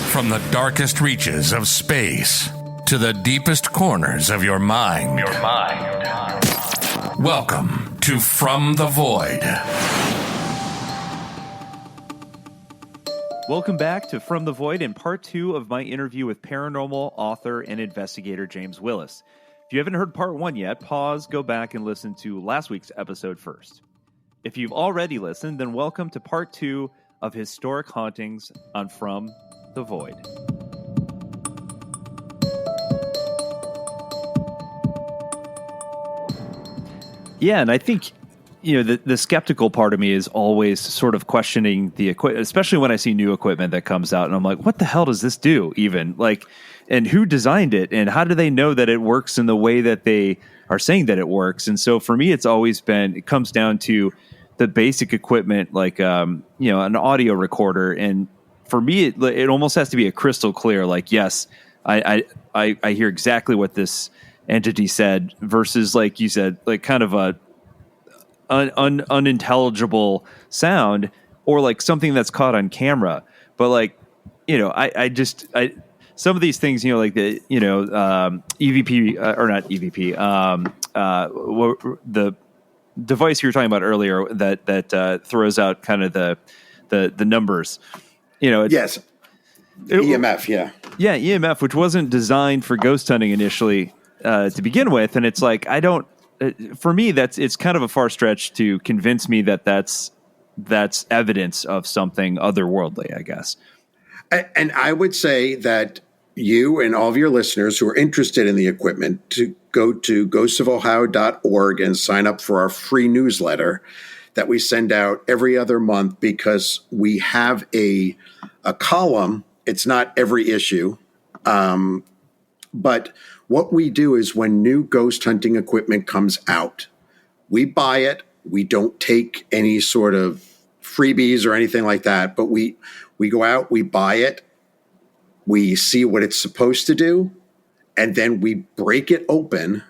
From the darkest reaches of space to the deepest corners of your mind. Welcome to From the Void. Welcome back to From the Void and part 2 of my interview with paranormal author and investigator James Willis. If you haven't heard part 1 yet, pause, go back and listen to last week's episode first. If you've already listened, then welcome to part 2 of Historic Hauntings on From the Void. Yeah, and I think, the skeptical part of me is always sort of questioning the equipment, especially when I see new equipment that comes out, and I'm like, what the hell does this do even? And who designed it, and how do they know that it works in the way that they are saying that it works? And so for me, it comes down to the basic equipment, like, an audio recorder. And for me, it almost has to be a crystal clear, like, yes, I hear exactly what this entity said, versus, like you said, like kind of a unintelligible sound, or like something that's caught on camera. But like, some of these things, like the, EVP or not EVP, the device you were talking about earlier that throws out kind of the numbers, yes. EMF. Yeah. EMF, which wasn't designed for ghost hunting initially, to begin with. And it's like, for me, it's kind of a far stretch to convince me that that's evidence of something otherworldly, I guess. And I would say that you and all of your listeners who are interested in the equipment to go to ghostsofohio.org and sign up for our free newsletter that we send out every other month, because we have a column. It's not every issue. But what we do is when new ghost hunting equipment comes out, we buy it. We don't take any sort of freebies or anything like that, but we go out, we buy it, we see what it's supposed to do, and then we break it open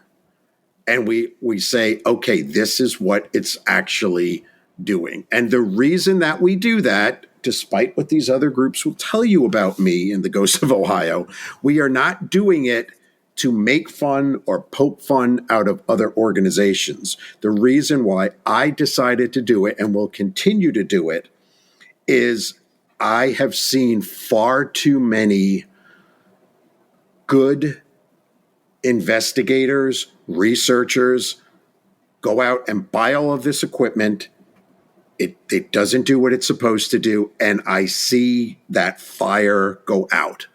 and we say, okay, this is what it's actually doing. And the reason that we do that, despite what these other groups will tell you about me and the Ghosts of Ohio, we are not doing it to make fun or poke fun out of other organizations. The reason why I decided to do it and will continue to do it is I have seen far too many good investigators, researchers go out and buy all of this equipment. It doesn't do what it's supposed to do, and I see that fire go out.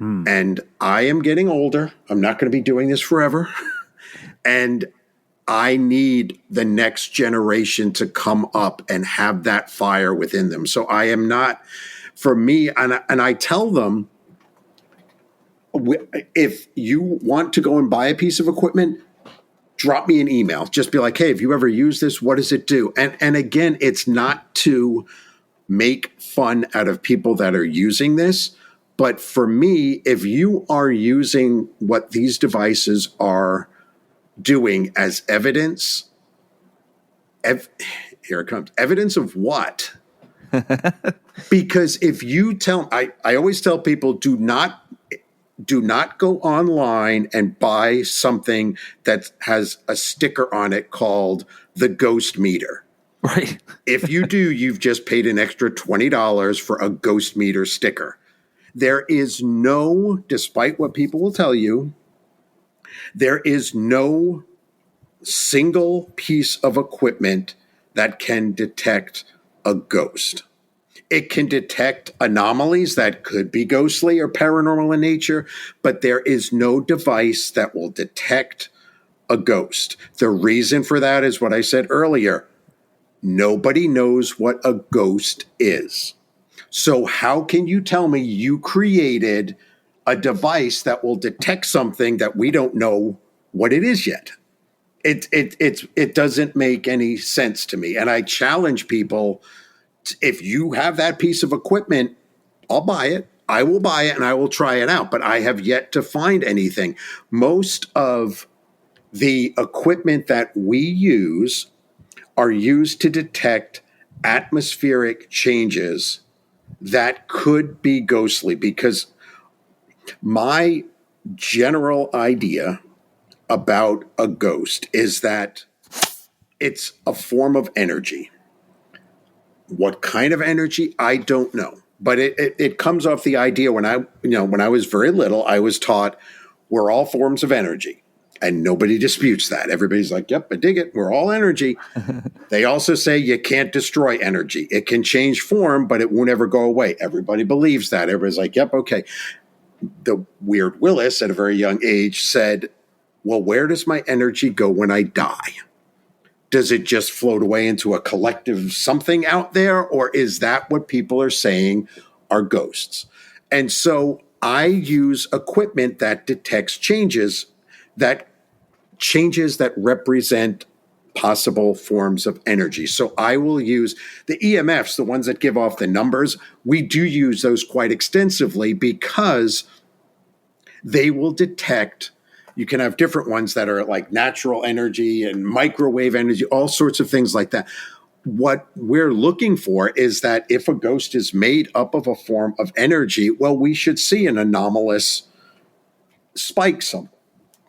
And I am getting older. I'm not going to be doing this forever. And I need the next generation to come up and have that fire within them. So I am not, for me, and I tell them, if you want to go and buy a piece of equipment, drop me an email. Just be like, hey, have you ever used this? What does it do? And again, it's not to make fun out of people that are using this. But for me, if you are using what these devices are doing as evidence, here it comes. Evidence of what? Because if you I always tell people, do not go online and buy something that has a sticker on it called the ghost meter. Right. If you do, you've just paid an extra $20 for a ghost meter sticker. There is no, despite what people will tell you, there is no single piece of equipment that can detect a ghost. It can detect anomalies that could be ghostly or paranormal in nature, but there is no device that will detect a ghost. The reason for that is what I said earlier. Nobody knows what a ghost is. So how can you tell me you created a device that will detect something that we don't know what it is yet? It doesn't make any sense to me. And I challenge people, if you have that piece of equipment, I'll buy it. I will buy it and I will try it out. But I have yet to find anything. Most of the equipment that we use are used to detect atmospheric changes that could be ghostly, because my general idea about a ghost is that it's a form of energy. What kind of energy? I don't know. But it comes off the idea when I was very little, I was taught we're all forms of energy. And nobody disputes that. Everybody's like, yep, I dig it. We're all energy. They also say you can't destroy energy. It can change form, but it won't ever go away. Everybody believes that. Everybody's like, yep, okay. The weird Willis at a very young age said, well, where does my energy go when I die? Does it just float away into a collective something out there? Or is that what people are saying are ghosts? And so I use equipment that detects changes that represent possible forms of energy. So I will use the EMFs, the ones that give off the numbers. We do use those quite extensively because they will detect. You can have different ones that are like natural energy and microwave energy, all sorts of things like that. What we're looking for is that if a ghost is made up of a form of energy, well, we should see an anomalous spike somewhere.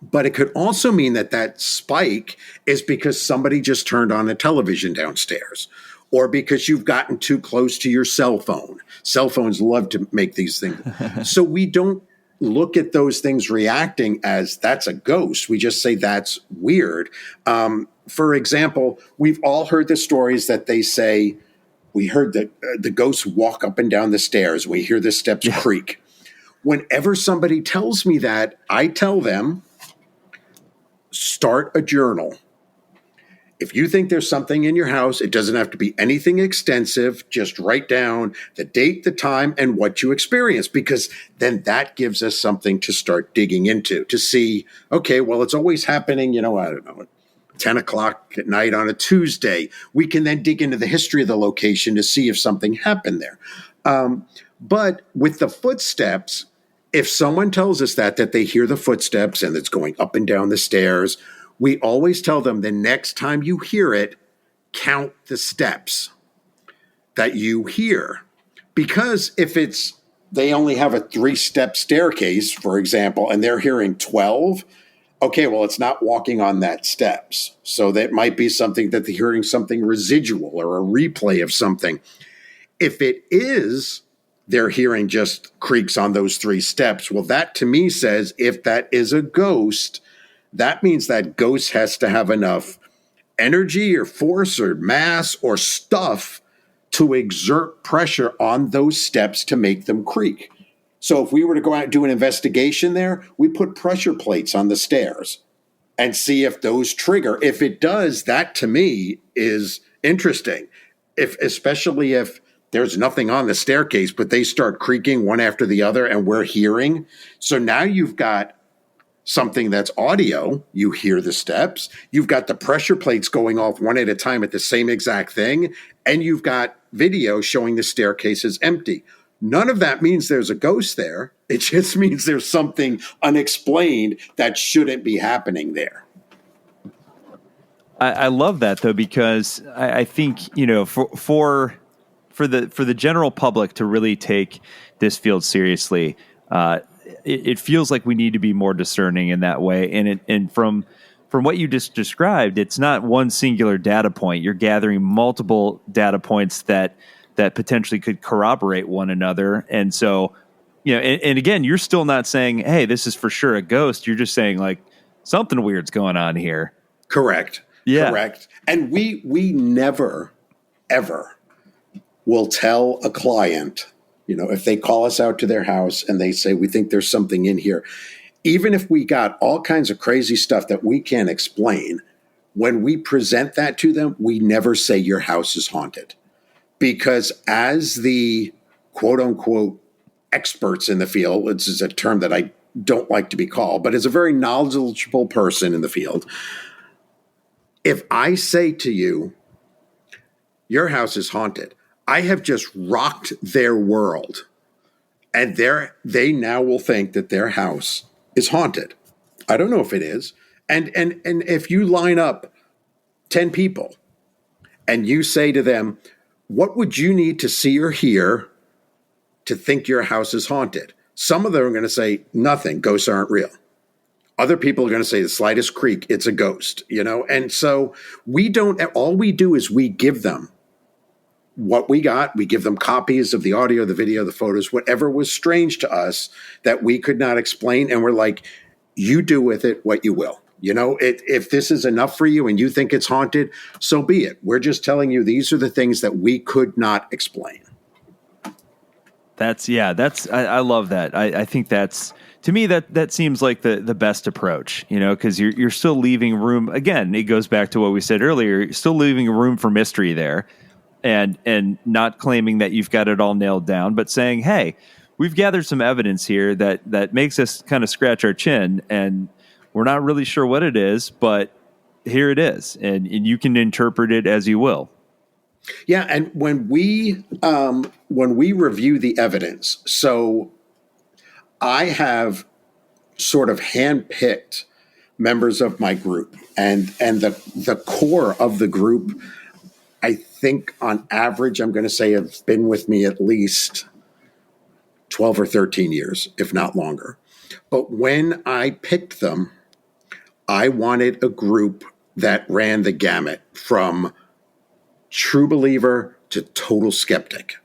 But it could also mean that that spike is because somebody just turned on a television downstairs, or because you've gotten too close to your cell phone. Cell phones love to make these things. So we don't look at those things reacting as that's a ghost. We just say that's weird. For example, we've all heard the stories that they say, we heard that the ghosts walk up and down the stairs. We hear the steps creak. Whenever somebody tells me that, I tell them, start a journal. If you think there's something in your house, it doesn't have to be anything extensive. Just write down the date, the time, and what you experienced, because then that gives us something to start digging into to see, okay, well, it's always happening, I don't know, 10 o'clock at night on a Tuesday. We can then dig into the history of the location to see if something happened there. But with the footsteps, if someone tells us that they hear the footsteps and it's going up and down the stairs, we always tell them the next time you hear it, count the steps that you hear. Because if they only have a 3-step staircase, for example, and they're hearing 12, okay, well, it's not walking on that steps. So that might be something that they're hearing something residual or a replay of something. If it is, they're hearing just creaks on those 3 steps. Well, that to me says if that is a ghost, that means that ghost has to have enough energy or force or mass or stuff to exert pressure on those steps to make them creak. So if we were to go out and do an investigation there, we put pressure plates on the stairs and see if those trigger. If it does, that to me is interesting. Especially if there's nothing on the staircase, but they start creaking one after the other and we're hearing. So now you've got something that's audio. You hear the steps. You've got the pressure plates going off one at a time at the same exact thing. And you've got video showing the staircase is empty. None of that means there's a ghost there. It just means there's something unexplained that shouldn't be happening there. I love that though, because I think, for the general public to really take this field seriously, it feels like we need to be more discerning in that way. And from what you just described, it's not one singular data point. You're gathering multiple data points that potentially could corroborate one another. And so, and again, you're still not saying, hey, this is for sure a ghost. You're just saying like something weird's going on here. Correct. Yeah. Correct. And we never, ever will tell a client, if they call us out to their house and they say, we think there's something in here, even if we got all kinds of crazy stuff that we can't explain, when we present that to them, we never say your house is haunted. Because as the quote unquote experts in the field, which is a term that I don't like to be called, but as a very knowledgeable person in the field, if I say to you, your house is haunted, I have just rocked their world. And they now will think that their house is haunted. I don't know if it is. And if you line up 10 people and you say to them, what would you need to see or hear to think your house is haunted. Some of them are going to say nothing, ghosts aren't real. Other people are going to say the slightest creak, it's a ghost, And so all we do is we give them what we got. We give them copies of the audio, the video, the photos, whatever was strange to us that we could not explain. And we're like, you do with it what you will. If this is enough for you and you think it's haunted, so be it. We're just telling you these are the things that we could not explain. I love that. I think that's, to me, that seems like the best approach, because you're still leaving room. Again, it goes back to what we said earlier. You're still leaving room for mystery there, and not claiming that you've got it all nailed down, but saying, hey, we've gathered some evidence here that makes us kind of scratch our chin, and we're not really sure what it is, but here it is, and you can interpret it as you will. Yeah, and when we review the evidence, so I have sort of handpicked members of my group, and the core of the group, I think on average, I'm going to say have been with me at least 12 or 13 years, if not longer. But when I picked them, I wanted a group that ran the gamut from true believer to total skeptic.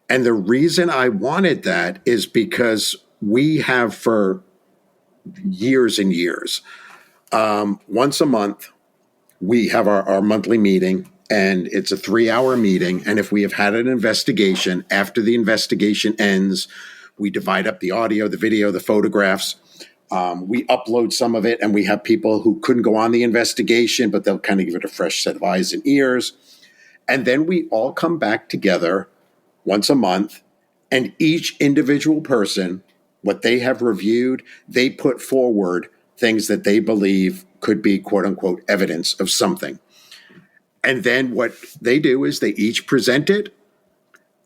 And the reason I wanted that is because we have for years and years, once a month, we have our monthly meeting, and it's a 3-hour meeting. And if we have had an investigation, after the investigation ends, we divide up the audio, the video, the photographs. We upload some of it, and we have people who couldn't go on the investigation, but they'll kind of give it a fresh set of eyes and ears. And then we all come back together once a month, and each individual person, what they have reviewed, they put forward things that they believe could be, quote unquote, evidence of something. And then what they do is they each present it,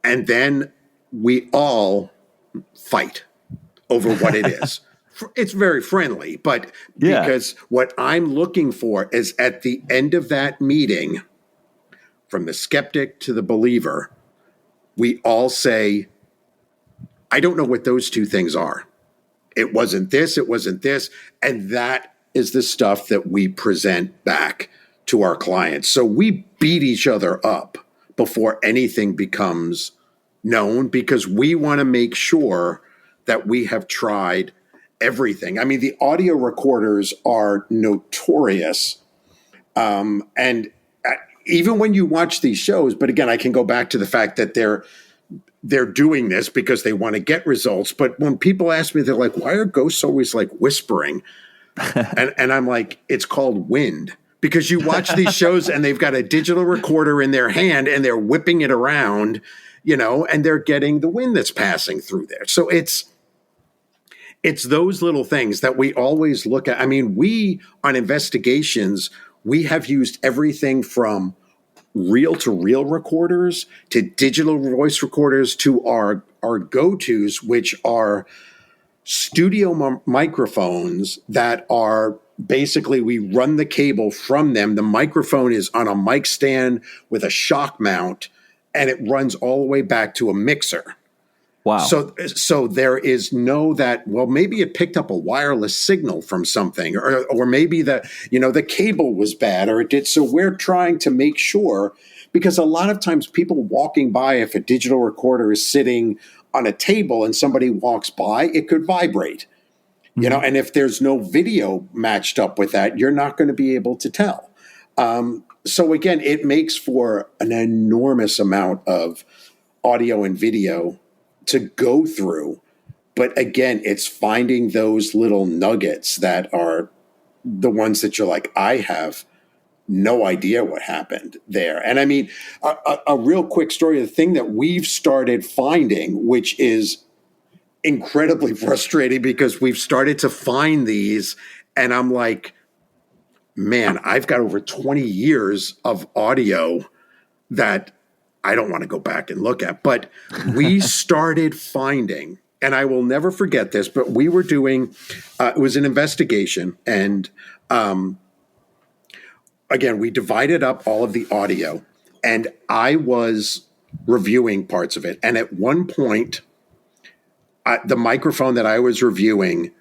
and then we all fight over what it is. It's very friendly, but because what I'm looking for is at the end of that meeting, from the skeptic to the believer, we all say, I don't know what those two things are. It wasn't this, it wasn't this. And that is the stuff that we present back to our clients. So we beat each other up before anything becomes known, because we want to make sure that we have tried everything. I mean, the audio recorders are notorious. And even when you watch these shows, but again, I can go back to the fact that they're doing this because they want to get results. But when people ask me, they're like, why are ghosts always like whispering? and I'm like, it's called wind. Because you watch these shows and they've got a digital recorder in their hand and they're whipping it around, and they're getting the wind that's passing through there. So it's those little things that we always look at. I mean, we, on investigations, we have used everything from reel-to-reel recorders to digital voice recorders to our go-tos, which are studio microphones that are basically, we run the cable from them. The microphone is on a mic stand with a shock mount, and it runs all the way back to a mixer. Wow. So there is maybe it picked up a wireless signal from something, or maybe the cable was bad, or it did. So we're trying to make sure, because a lot of times people walking by, if a digital recorder is sitting on a table and somebody walks by, it could vibrate, and if there's no video matched up with that, you're not going to be able to tell. So again, it makes for an enormous amount of audio and video to go through. But again, it's finding those little nuggets that are the ones that you're like, I have no idea what happened there. And I mean, a real quick story, the thing that we've started finding, which is incredibly frustrating, because we've started to find these, and I'm like, man, I've got over 20 years of audio that I don't want to go back and look at, but we started finding, and I will never forget this, but we were doing, it was an investigation, and again, we divided up all of the audio, and I was reviewing parts of it. And at one point, the microphone that I was reviewing,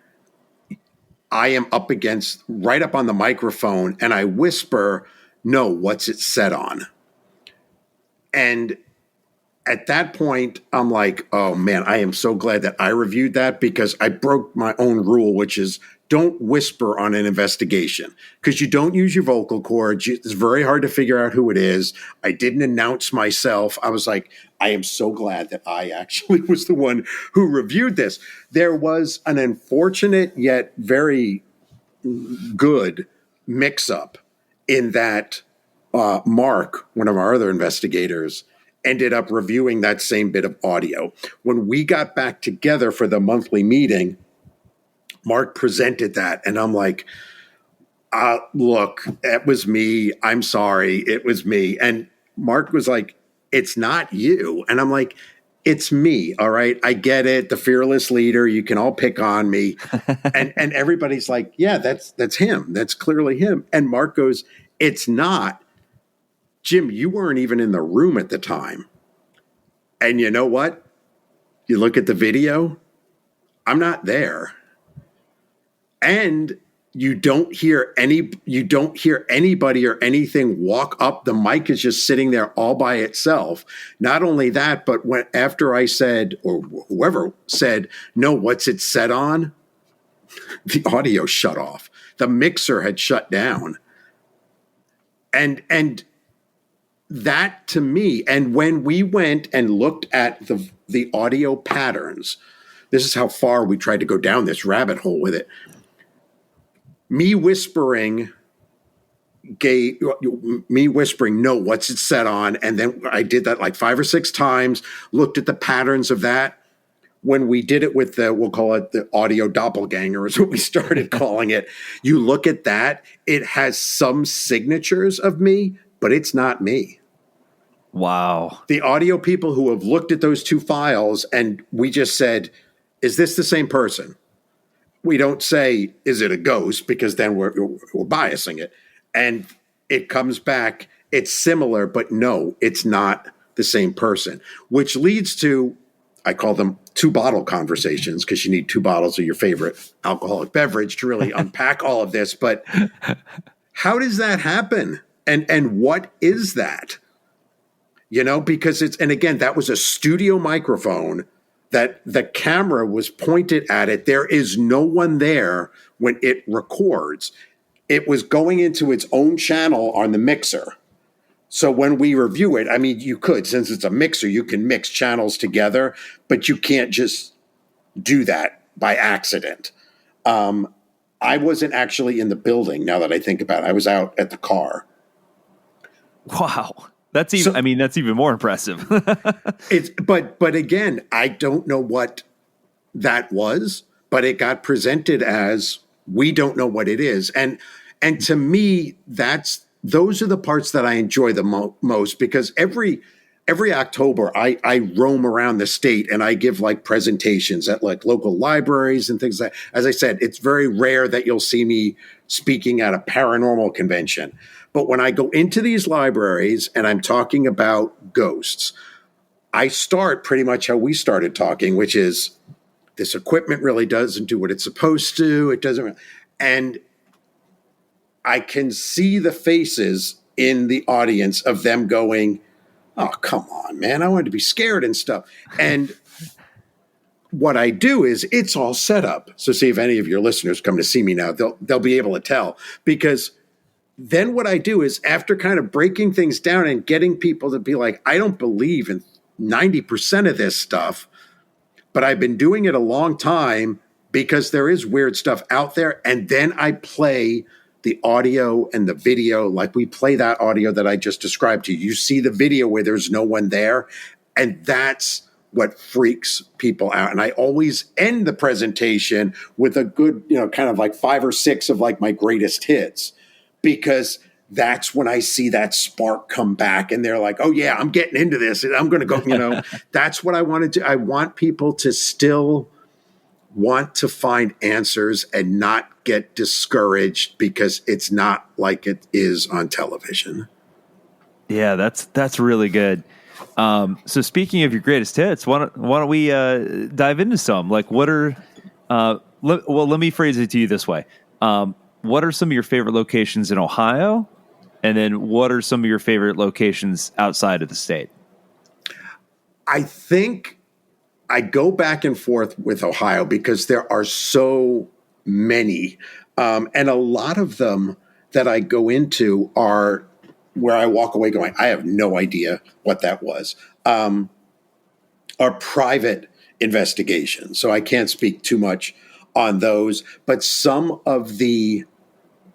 I am up against, right up on the microphone, and I whisper, "No, what's it set on?" And at that point, I'm like, oh man, I am so glad that I reviewed that, because I broke my own rule, which is don't whisper on an investigation, because you don't use your vocal cords. It's very hard to figure out who it is. I didn't announce myself. I was like, I am so glad that I actually was the one who reviewed this. There was an unfortunate yet very good mix-up in that Mark, one of our other investigators, ended up reviewing that same bit of audio. When we got back together for the monthly meeting, Mark presented that, and I'm like, look, it was me. I'm sorry. It was me. And Mark was like, it's not you. And I'm like, it's me. All right. I get it. The fearless leader. You can all pick on me. and everybody's like, yeah, that's him. That's clearly him. And Mark goes, it's not. Jim, you weren't even in the room at the time. And you know what? You look at the video, I'm not there. And you don't hear anybody or anything walk up. The mic is just sitting there all by itself. Not only that, but after I said, or whoever said, no, what's it set on? The audio shut off. The mixer had shut down. And that to me, and when we went and looked at the audio patterns, this is how far we tried to go down this rabbit hole with it. Me whispering, no, what's it set on? And then I did that like 5 or 6 times, looked at the patterns of that. When we did it with we'll call it the audio doppelganger is what we started calling it. You look at that, it has some signatures of me, but it's not me. Wow. The audio people who have looked at those 2 files, and we just said, is this the same person? We don't say, is it a ghost? Because then we're biasing it. And it comes back, it's similar, but no, it's not the same person. Which leads to, I call them 2-bottle conversations, because you need 2 bottles of your favorite alcoholic beverage to really unpack all of this. But how does that happen? And what is that? You know, because and again, that was a studio microphone that the camera was pointed at it. There is no one there when it records. It was going into its own channel on the mixer. So when we review it, I mean, you could, since it's a mixer, you can mix channels together, but you can't just do that by accident. I wasn't actually in the building, now that I think about it. I was out at the car. Wow. That's even more impressive. But again, I don't know what that was, but it got presented as, we don't know what it is. And to me, those are the parts that I enjoy the most, because every October I roam around the state and I give like presentations at like local libraries and things like that. As I said, it's very rare that you'll see me speaking at a paranormal convention. But when I go into these libraries and I'm talking about ghosts, I start pretty much how we started talking, which is, this equipment really doesn't do what it's supposed to. It doesn't. And I can see the faces in the audience of them going, oh, come on, man, I wanted to be scared and stuff. And what I do is, it's all set up. So see if any of your listeners come to see me now, they'll be able to tell. Because then what I do is, after kind of breaking things down and getting people to be like, I don't believe in 90% of this stuff, but I've been doing it a long time because there is weird stuff out there. And then I play the audio and the video, like we play that audio that I just described to you. You see the video where there's no one there, and that's what freaks people out. And I always end the presentation with a good, kind of like 5 or 6 of like my greatest hits, because that's when I see that spark come back and they're like, oh yeah, I'm getting into this and I'm going to go, that's what I want to do. I want people to still want to find answers and not get discouraged because it's not like it is on television. Yeah, that's really good. So speaking of your greatest hits, why don't we dive into some? Like, what are? Let me phrase it to you this way: what are some of your favorite locations in Ohio, and then what are some of your favorite locations outside of the state? I think I go back and forth with Ohio because there are so many, and a lot of them that I go into are where I walk away going, I have no idea what that was, are private investigations. So I can't speak too much on those. But some of the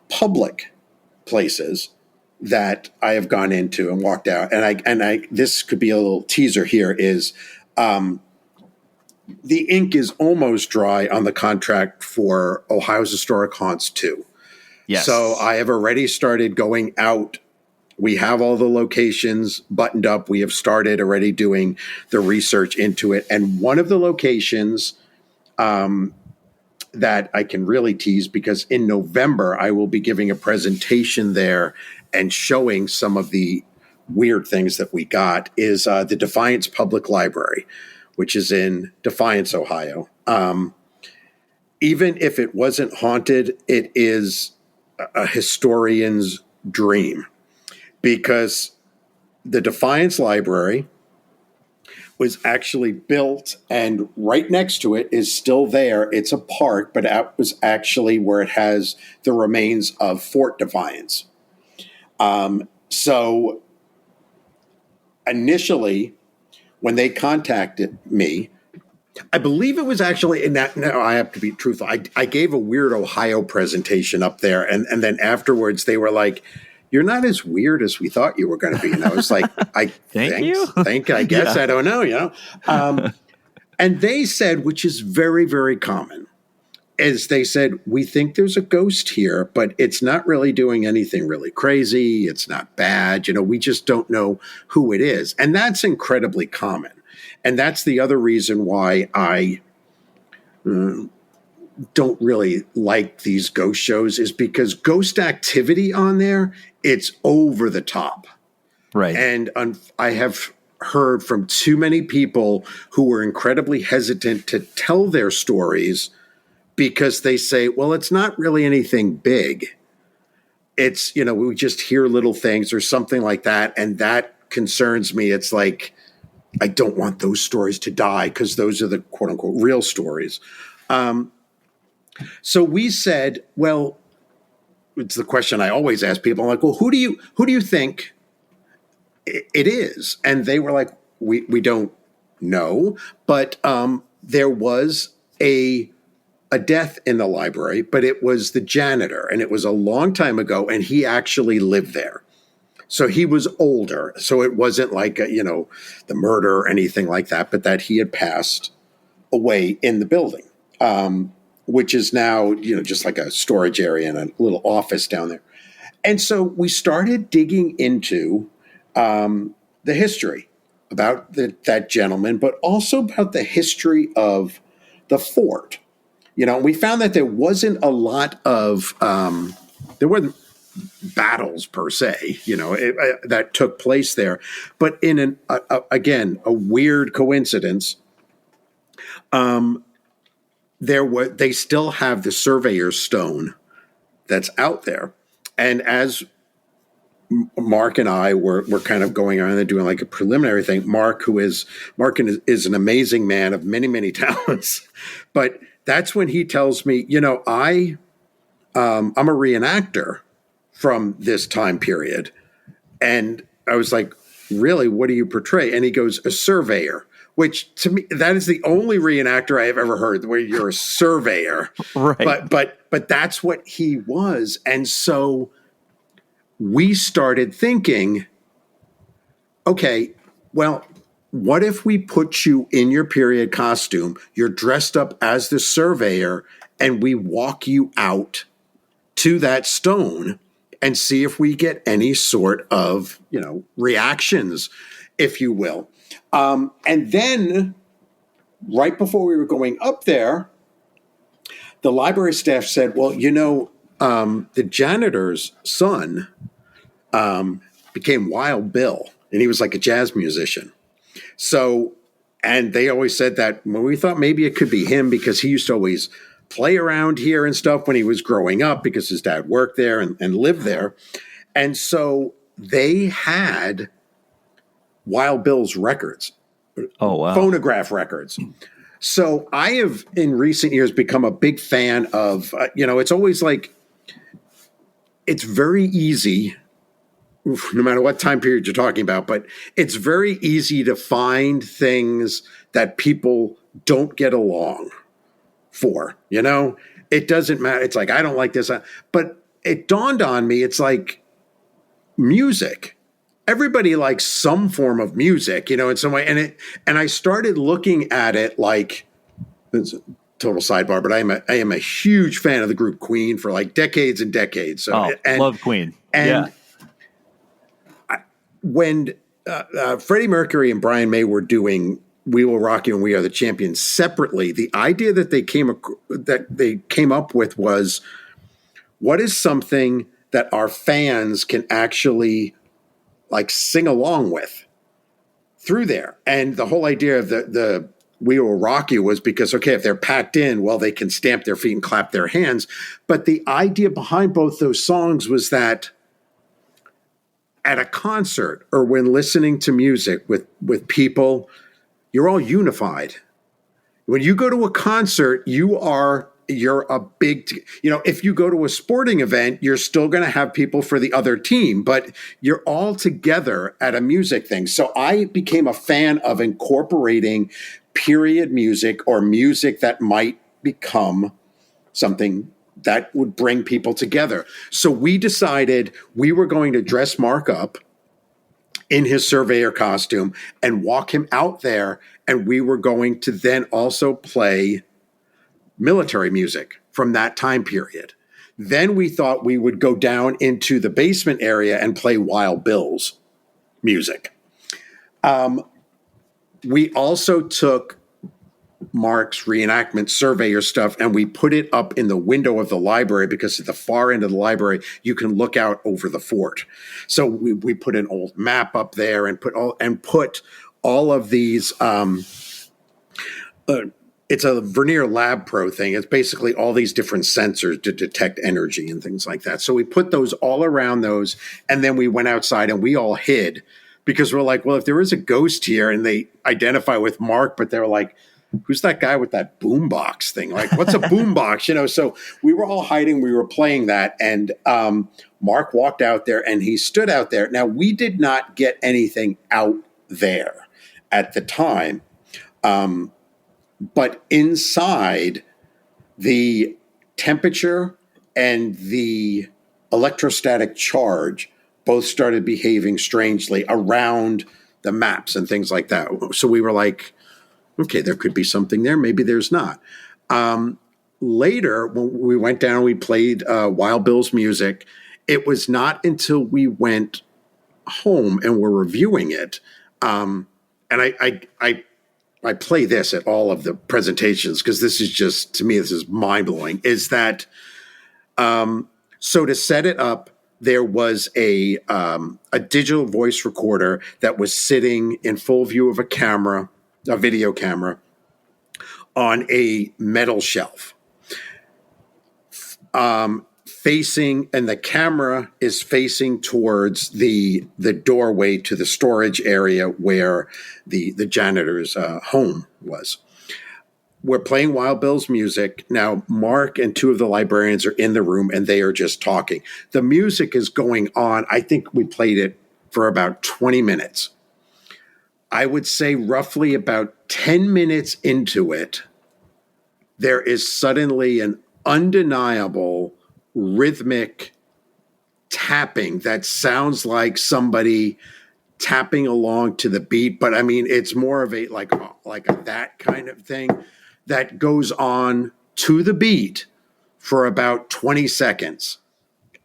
public places that I have gone into and walked out, and I this could be a little teaser here, is the ink is almost dry on the contract for Ohio's Historic Haunts 2. Yes. So I have already started going out. We have all the locations buttoned up. We have started already doing the research into it. And one of the locations that I can really tease, because in November, I will be giving a presentation there and showing some of the weird things that we got, is the Defiance Public Library, which is in Defiance, Ohio. Even if it wasn't haunted, it is a historian's dream, because the Defiance Library was actually built, and right next to it is still there. It's a park, but that was actually where it has the remains of Fort Defiance. So initially, when they contacted me, I believe it was actually in that. No, I have to be truthful. I gave a weird Ohio presentation up there, and then afterwards they were like, "You're not as weird as we thought you were going to be." And I was like, "I Thank you. I guess Yeah. I don't know, And they said, which is very, very common, is they said, "We think there's a ghost here, but it's not really doing anything really crazy. It's not bad. We just don't know who it is," and that's incredibly common. And that's the other reason why I don't really like these ghost shows, is because ghost activity on there, it's over the top. Right. And I have heard from too many people who were incredibly hesitant to tell their stories because they say, well, it's not really anything big. It's, we just hear little things or something like that. And that concerns me. It's like, I don't want those stories to die, because those are the quote unquote real stories. So we said, well, it's the question I always ask people. I'm like, well, who do you think it is? And they were like, we don't know, but there was a death in the library, but it was the janitor, and it was a long time ago, and he actually lived there. So he was older. So it wasn't like, the murder or anything like that, but that he had passed away in the building, which is now, just like a storage area and a little office down there. And so we started digging into the history about that gentleman, but also about the history of the fort. We found that there wasn't a lot of, there wasn't battles per se, that took place there. But in again, a weird coincidence, they still have the surveyor's stone that's out there. And as Mark and I were kind of going on and doing like a preliminary thing, Mark is an amazing man of many, many talents. But that's when he tells me, I'm a reenactor from this time period. And I was like, really, what do you portray? And he goes, a surveyor, which to me, that is the only reenactor I have ever heard where you're a surveyor. Right. But that's what he was. And so we started thinking, okay, well, what if we put you in your period costume, you're dressed up as the surveyor, and we walk you out to that stone and see if we get any sort of, reactions, if you will. And then right before we were going up there, the library staff said, well, the janitor's son became Wild Bill. and he was like a jazz musician. So, and they always said that when we thought maybe it could be him because he used to always play around here and stuff when he was growing up because his dad worked there and lived there. And so they had Wild Bill's records. Oh, wow. Phonograph records. So I have in recent years become a big fan of, it's always like, it's very easy, no matter what time period you're talking about, but it's very easy to find things that people don't get along for, it doesn't matter. It's like, I don't like this, but it dawned on me. It's like music. Everybody likes some form of music, in some way. And I started looking at it like, it's a total sidebar, but I am a huge fan of the group Queen for like decades and decades. So, love Queen. And when Freddie Mercury and Brian May were doing "We Will Rock You" and "We Are the Champions" separately, the idea that they came up with was, what is something that our fans can actually like sing along with through there? And the whole idea of the "We Will Rock You" was because, okay, if they're packed in, well, they can stamp their feet and clap their hands. But the idea behind both those songs was that at a concert or when listening to music with people, you're all unified. When you go to a concert, you're a big, if you go to a sporting event, you're still going to have people for the other team, but you're all together at a music thing. So I became a fan of incorporating period music or music that might become something that would bring people together. So we decided we were going to dress Mark up in his surveyor costume and walk him out there. And we were going to then also play military music from that time period. Then we thought we would go down into the basement area and play Wild Bill's music. We also took Mark's reenactment surveyor stuff and we put it up in the window of the library because at the far end of the library, you can look out over the fort. So we put an old map up there and put all of these, it's a Vernier Lab Pro thing. It's basically all these different sensors to detect energy and things like that. So we put those all around those, and then we went outside and we all hid because we're like, well, if there is a ghost here, and they identify with Mark, but they're like, who's that guy with that boombox thing? Like, what's a boombox? So we were all hiding. We were playing that, and Mark walked out there and he stood out there. Now, we did not get anything out there at the time. But inside, the temperature and the electrostatic charge both started behaving strangely around the maps and things like that. So we were like, okay, there could be something there. Maybe there's not. Later, when we went down, we played Wild Bill's music. It was not until we went home and were reviewing it. And I play this at all of the presentations because this is just, to me, this is mind-blowing, is that so to set it up, there was a digital voice recorder that was sitting in full view of a video camera, on a metal shelf. Facing, and the camera is facing towards the doorway to the storage area where the janitor's home was. We're playing Wild Bill's music. Now, Mark and two of the librarians are in the room and they are just talking. The music is going on. I think we played it for about 20 minutes. I would say roughly about 10 minutes into it, there is suddenly an undeniable rhythmic tapping that sounds like somebody tapping along to the beat, but I mean it's more of a like a that kind of thing that goes on to the beat for about 20 seconds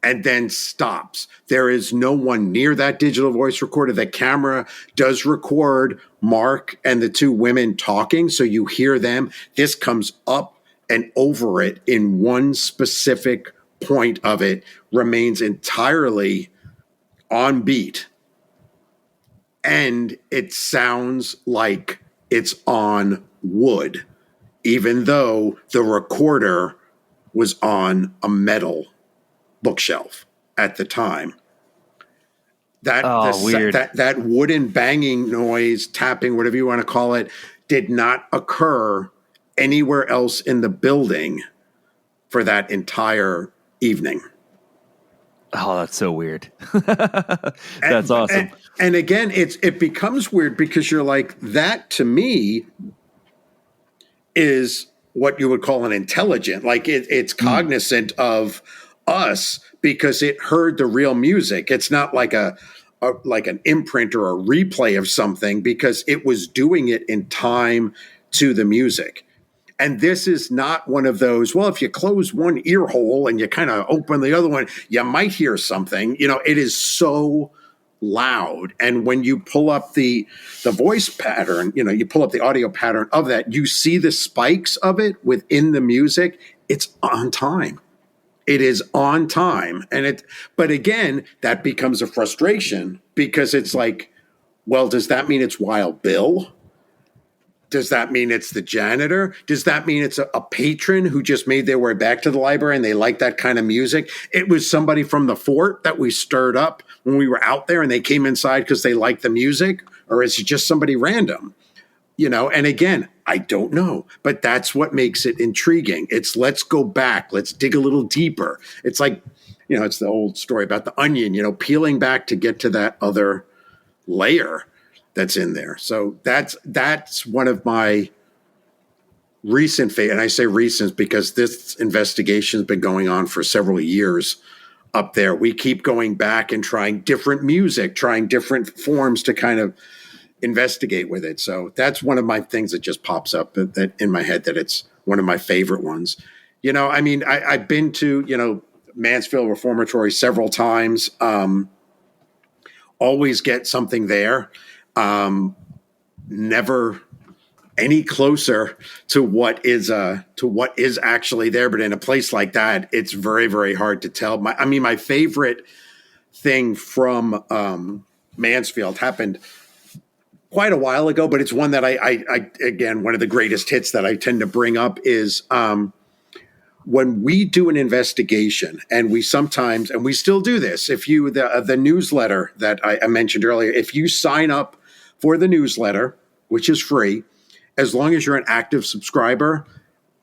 and then stops. There is no one near that digital voice recorder. The camera does record Mark and the two women talking, so you hear them. This comes up and over it in one specific point of it, remains entirely on beat. and it sounds like it's on wood, even though the recorder was on a metal bookshelf at the time. Weird. That wooden banging noise, tapping, whatever you want to call it, did not occur anywhere else in the building for that entire evening. Oh, that's so weird. That's awesome. And again, it becomes weird because you're like, that to me is what you would call an intelligent, like it's cognizant of us because it heard the real music. It's not like like an imprint or a replay of something, because it was doing it in time to the music. And this is not one of those, well, if you close one ear hole and you kind of open the other one, you might hear something. It is so loud. And when you pull up the voice pattern, you pull up the audio pattern of that, you see the spikes of it within the music. It's on time. It is on time. But again, that becomes a frustration because it's like, well, does that mean it's Wild Bill? Does that mean it's the janitor? Does that mean it's a patron who just made their way back to the library and they like that kind of music? It was somebody from the fort that we stirred up when we were out there and they came inside because they liked the music? Or is it just somebody random? And again, I don't know, but that's what makes it intriguing. It's let's go back. Let's dig a little deeper. It's like, it's the old story about the onion, peeling back to get to that other layer that's in there. So that's one of my recent and I say recent because this investigation has been going on for several years up there. We keep going back and trying different music, trying different forms to kind of investigate with it. So that's one of my things that just pops up that in my head, that it's one of my favorite ones. I've been to, Mansfield Reformatory several times, always get something there. Never any closer to what is actually there. But in a place like that, it's very, very hard to tell. My favorite thing from Mansfield happened quite a while ago, but it's one that I again, one of the greatest hits that I tend to bring up is when we do an investigation, and we sometimes, and we still do this, if you, the newsletter that I mentioned earlier, if you sign up for the newsletter, which is free, as long as you're an active subscriber,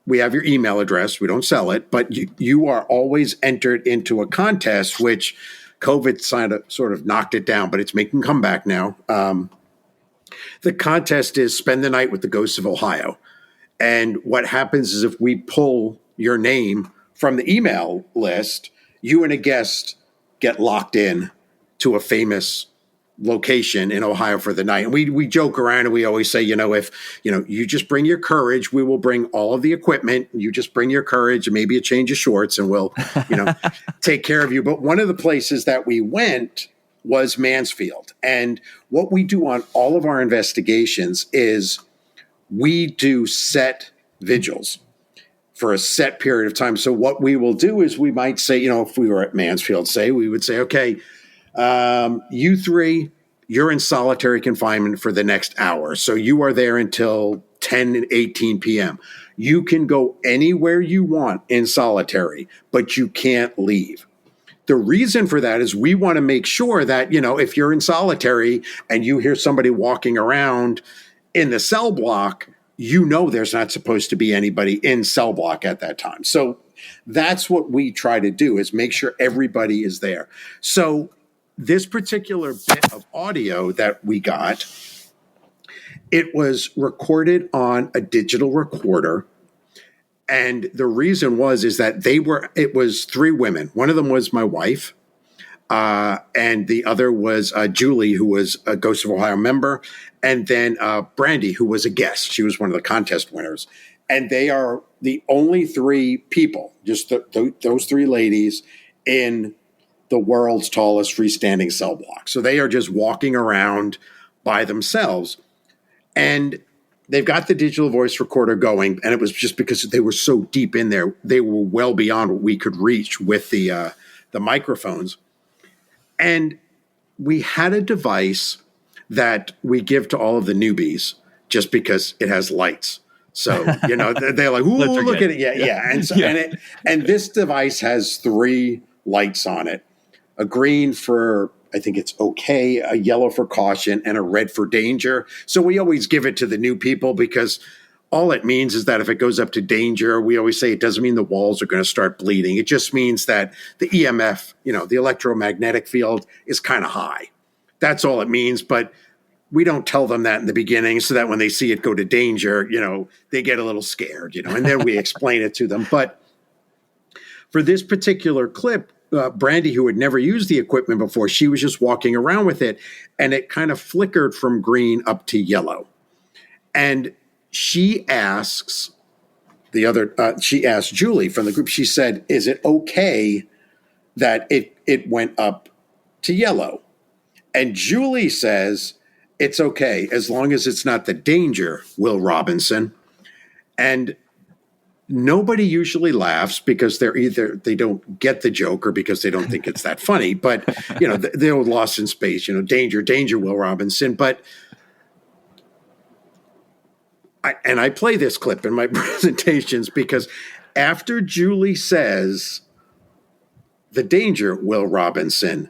we have your email address. We don't sell it, but you are always entered into a contest, which COVID sort of knocked it down, but it's making a comeback now. The contest is spend the night with the ghosts of Ohio. And what happens is if we pull your name from the email list, you and a guest get locked in to a famous location in Ohio for the night. And we joke around and we always say, if you just bring your courage, we will bring all of the equipment. You just bring your courage and maybe a change of shorts and we'll, take care of you. But one of the places that we went was Mansfield. And what we do on all of our investigations is we do set vigils for a set period of time. So what we will do is we might say, if we were at Mansfield, we would say, okay, you three, you're in solitary confinement for the next hour. So you are there until 10 and 18 p.m. You can go anywhere you want in solitary, but you can't leave. The reason for that is we want to make sure that, if you're in solitary and you hear somebody walking around in the cell block, there's not supposed to be anybody in cell block at that time. So that's what we try to do, is make sure everybody is there. So this particular bit of audio that we got, it was recorded on a digital recorder. And the reason is that it was three women. One of them was my wife. And the other was Julie, who was a Ghost of Ohio member. And then Brandy, who was a guest. She was one of the contest winners. And they are the only three people, just those three ladies, in the world's tallest freestanding cell block. So they are just walking around by themselves. And they've got the digital voice recorder going, and it was just because they were so deep in there. They were well beyond what we could reach with the microphones. And we had a device that we give to all of the newbies just because it has lights. So, they're like, ooh, look at it. Yeah. And so, and this device has 3 lights on it. A green for, I think it's okay, a yellow for caution, and a red for danger. So we always give it to the new people because all it means is that if it goes up to danger, we always say it doesn't mean the walls are going to start bleeding. It just means that the EMF, the electromagnetic field is kind of high. That's all it means. But we don't tell them that in the beginning so that when they see it go to danger, they get a little scared, and then we explain it to them. But for this particular clip, Brandy, who had never used the equipment before, she was just walking around with it, and it kind of flickered from green up to yellow. And she asks Julie from the group, she said, is it okay that it went up to yellow? And Julie says, it's okay as long as it's not the danger, Will Robinson. And nobody usually laughs because they don't get the joke or because they don't think it's that funny. But, they're lost in space, danger, Will Robinson. But I play this clip in my presentations because after Julie says the danger, Will Robinson,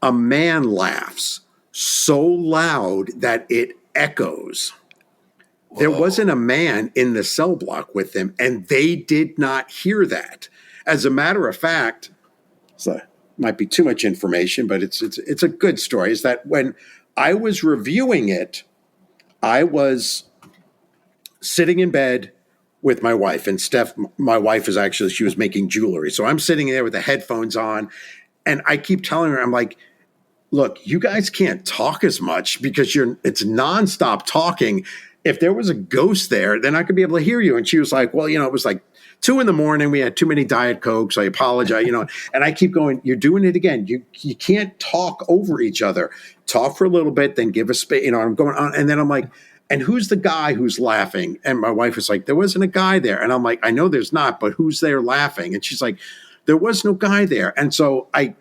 a man laughs so loud that it echoes. Whoa. There wasn't a man in the cell block with them, and they did not hear that. As a matter of fact, so might be too much information, but it's a good story, is that when I was reviewing it, I was sitting in bed with my wife, and Steph, my wife, she was making jewelry. So I'm sitting there with the headphones on, and I keep telling her, I'm like, look, you guys can't talk as much because it's nonstop talking. If there was a ghost there, then I could be able to hear you. And she was like, well, it was like 2 a.m. We had too many Diet Cokes. I apologize, and I keep going, you're doing it again. You can't talk over each other. Talk for a little bit, then give a space, I'm going on. And then I'm like, and who's the guy who's laughing? And my wife was like, there wasn't a guy there. And I'm like, I know there's not, but who's there laughing? And she's like, there was no guy there. And so I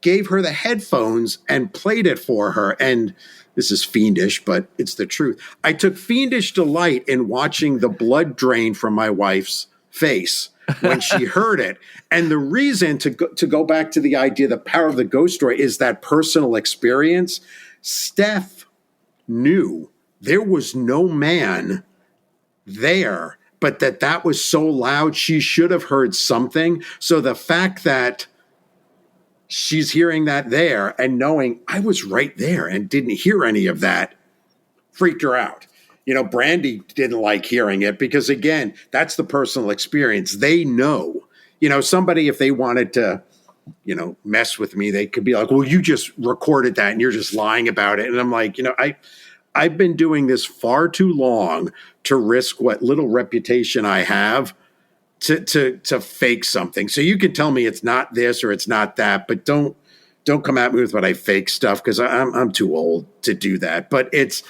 gave her the headphones and played it for her. And this is fiendish, but it's the truth. I took fiendish delight in watching the blood drain from my wife's face when she heard it. And the reason to go back to the idea, the power of the ghost story, is that personal experience. Steph knew there was no man there, but that was so loud, she should have heard something. So the fact that she's hearing that there and knowing I was right there and didn't hear any of that freaked her out. Brandy didn't like hearing it because, again, that's the personal experience. They know, somebody, if they wanted to, mess with me, they could be like, well, you just recorded that and you're just lying about it. And I'm like, I've been doing this far too long to risk what little reputation I have to fake something. So you can tell me it's not this or it's not that, but don't come at me with what I fake stuff, because I'm too old to do that. But it's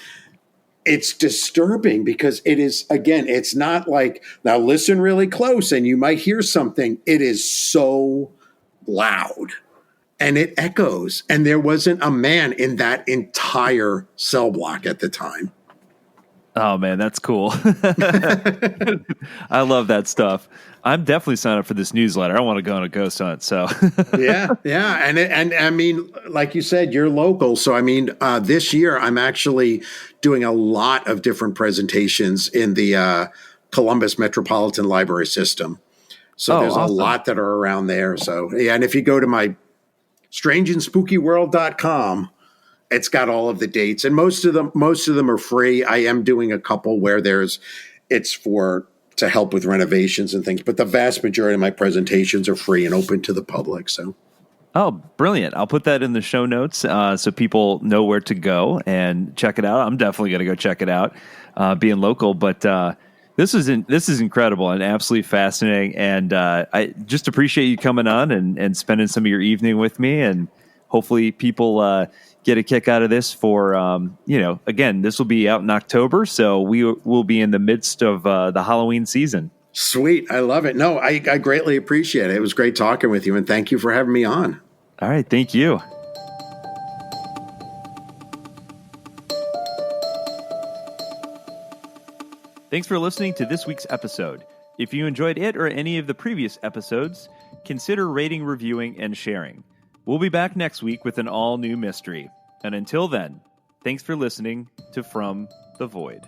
disturbing because it is, again, it's not like, now listen really close and you might hear something. It is so loud and it echoes, and there wasn't a man in that entire cell block at the time. Oh man, that's cool. I love that stuff. I'm definitely signing up for this newsletter. I want to go on a ghost hunt. So yeah. And I mean, like you said, you're local. So, I mean, this year I'm actually doing a lot of different presentations in the Columbus Metropolitan Library System. So there's awesome. A lot that are around there. So yeah. And if you go to my strangeandspookyworld.com, it's got all of the dates, and most of them are free. I am doing a couple where it's to help with renovations and things, but the vast majority of my presentations are free and open to the public. So, oh, brilliant! I'll put that in the show notes so people know where to go and check it out. I'm definitely going to go check it out, being local. But this is incredible and absolutely fascinating, and I just appreciate you coming on and spending some of your evening with me, and hopefully people get a kick out of this for, again, this will be out in October, so we will be in the midst of the Halloween season. Sweet. I love it. No, I greatly appreciate it. It was great talking with you, and thank you for having me on. All right. Thank you. Thanks for listening to this week's episode. If you enjoyed it or any of the previous episodes, consider rating, reviewing, and sharing. We'll be back next week with an all-new mystery. And until then, thanks for listening to From the Void.